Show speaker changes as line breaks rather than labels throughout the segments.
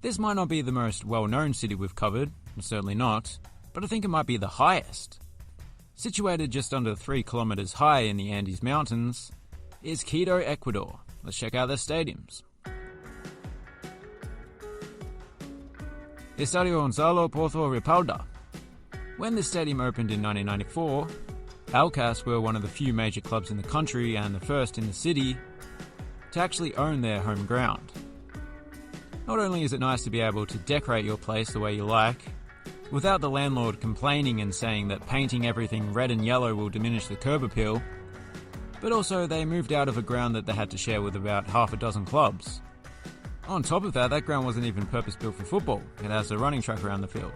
This might not be the most well-known city we've covered, certainly not, but I think it might be the highest. Situated just under 3 kilometers high in the Andes Mountains is Quito, Ecuador. Let's check out their stadiums. Estadio Onalo Porto Repalda. When this stadium opened in 1994, Alcas were one of the few major clubs in the country and the first in the city to actually own their home ground. Not only is it nice to be able to decorate your place the way you like, without the landlord complaining and saying that painting everything red and yellow will diminish the curb appeal, but also they moved out of a ground that they had to share with about half a dozen clubs. On top of that, that ground wasn't even purpose-built for football. It has a running track around the field.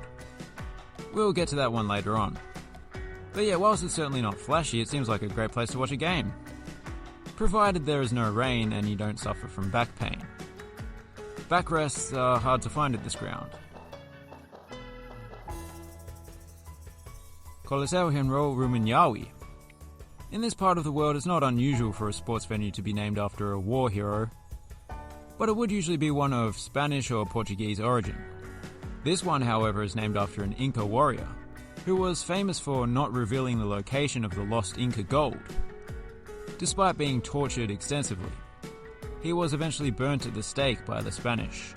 We'll get to that one later on. But yeah, whilst it's certainly not flashy, it seems like a great place to watch a game. Provided there is no rain and you don't suffer from back pain. Backrests are hard to find at this ground. Coliseo Henro Rumenyawi. In this part of the world, it's not unusual for a sports venue to be named after a war hero, but it would usually be one of Spanish or Portuguese origin. This one, however, is named after an Inca warrior, who was famous for not revealing the location of the lost Inca gold. Despite being tortured extensively, he was eventually burnt at the stake by the Spanish.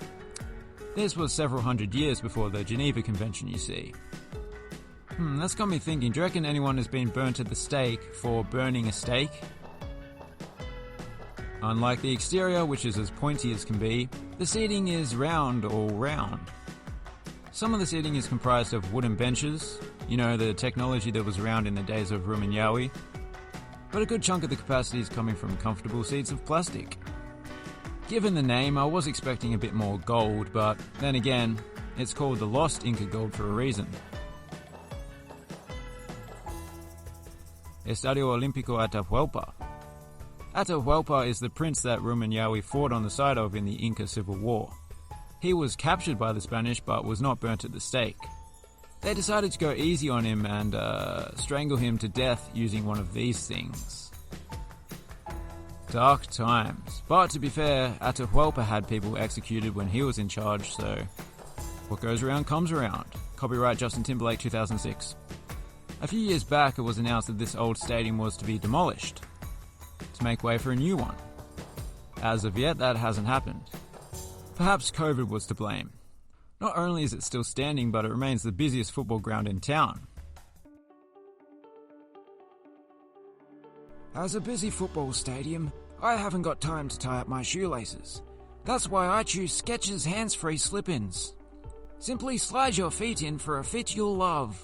This was several hundred years before the Geneva Convention, you see. That's got me thinking, do you reckon anyone has been burnt at the stake for burning a steak? Unlike the exterior, which is as pointy as can be, the seating is round all round. Some of the seating is comprised of wooden benches, you know, the technology that was around in the days of Rumenyawi, but a good chunk of the capacity is coming from comfortable seats of plastic. Given the name, I was expecting a bit more gold, but then again, it's called the Lost Inca Gold for a reason. Estadio Olímpico Atahualpa. Atahualpa is the prince that Rumenyawi fought on the side of in the Inca Civil War. He was captured by the Spanish but was not burnt at the stake. They decided to go easy on him and strangle him to death using one of these things. Dark times. But to be fair, Atahualpa had people executed when he was in charge, so what goes around comes around. Copyright Justin Timberlake 2006. A few years back it was announced that this old stadium was to be demolished to make way for a new one. As of yet, that hasn't happened. Perhaps COVID was to blame. Not only is it still standing, but it remains the busiest football ground in town.
As a busy football stadium, I haven't got time to tie up my shoelaces. That's why I choose Skechers hands-free slip-ins. Simply slide your feet in for a fit you'll love.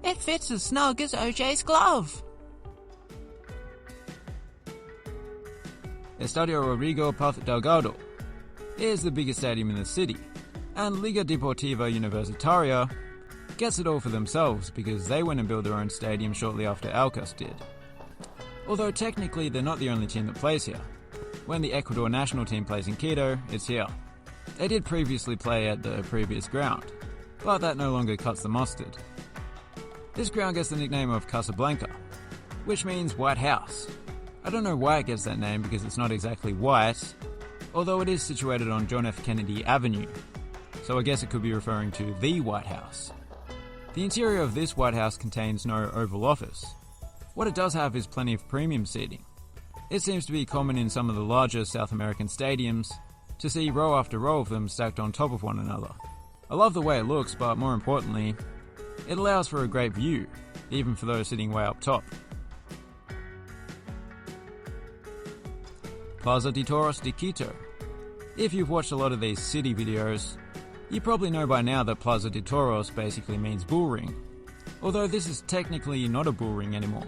It fits as snug as OJ's glove.
Estadio Rodrigo Paz Delgado is the biggest stadium in the city, and Liga Deportiva Universitaria gets it all for themselves because they went and built their own stadium shortly after Alcas did. Although technically they're not the only team that plays here. When the Ecuador national team plays in Quito, it's here. They did previously play at the previous ground, but that no longer cuts the mustard. This ground gets the nickname of Casablanca, which means White House. I don't know why it gets that name because it's not exactly white, although it is situated on John F. Kennedy Avenue, so I guess it could be referring to the White House. The interior of this White House contains no Oval Office. What it does have is plenty of premium seating. It seems to be common in some of the larger South American stadiums to see row after row of them stacked on top of one another. I love the way it looks, but more importantly, it allows for a great view, even for those sitting way up top. Plaza Doros de Quito. If you've watched a lot of these city videos, you probably know by now that Plaza Doros basically means bull ring, although this is technically not a bull ring anymore,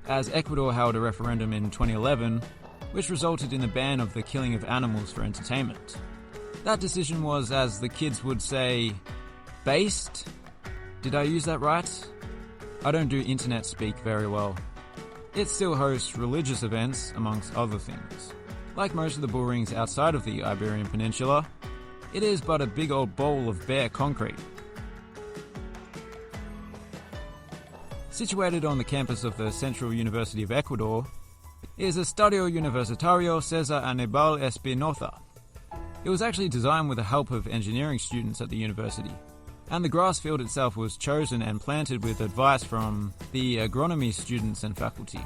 as Ecuador held a referendum in 2011 which resulted in the ban of the killing of animals for entertainment. That decision was, as the kids would say, based? Did I use that right? I don't do internet speak very well. It still hosts religious events, amongst other things. Like most of the bull rings outside of the Iberian Peninsula, it is but a big old bowl of bare concrete. Situated on the campus of the Central University of Ecuador is Estadio Universitario Cesar Aníbal Espinosa. It was actually designed with the help of engineering students at the university, and the grass field itself was chosen and planted with advice from the agronomy students and faculty.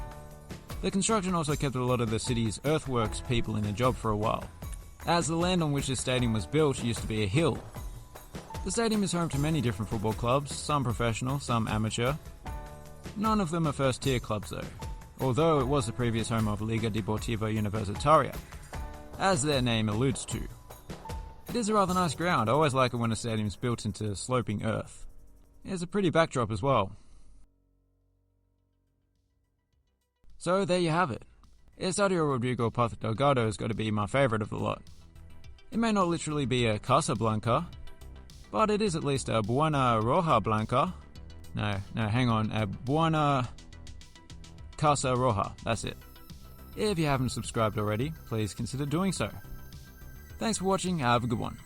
The construction also kept a lot of the city's earthworks people in a job for a while, as the land on which this stadium was built used to be a hill. The stadium is home to many different football clubs, some professional, some amateur. None of them are first-tier clubs though, although it was the previous home of Liga Deportiva Universitaria, as their name alludes to. It is a rather nice ground. I always like it when a stadium is built into sloping earth. There's a pretty backdrop as well. So there you have it. Estadio Rodrigo Paz Delgado has got to be my favourite of the lot. It may not literally be a Casablanca, but it is at least a Buena Roja Blanca. No, hang on, a Buena Casa Roja, that's it. If you haven't subscribed already, please consider doing so. Thanks for watching, have a good one.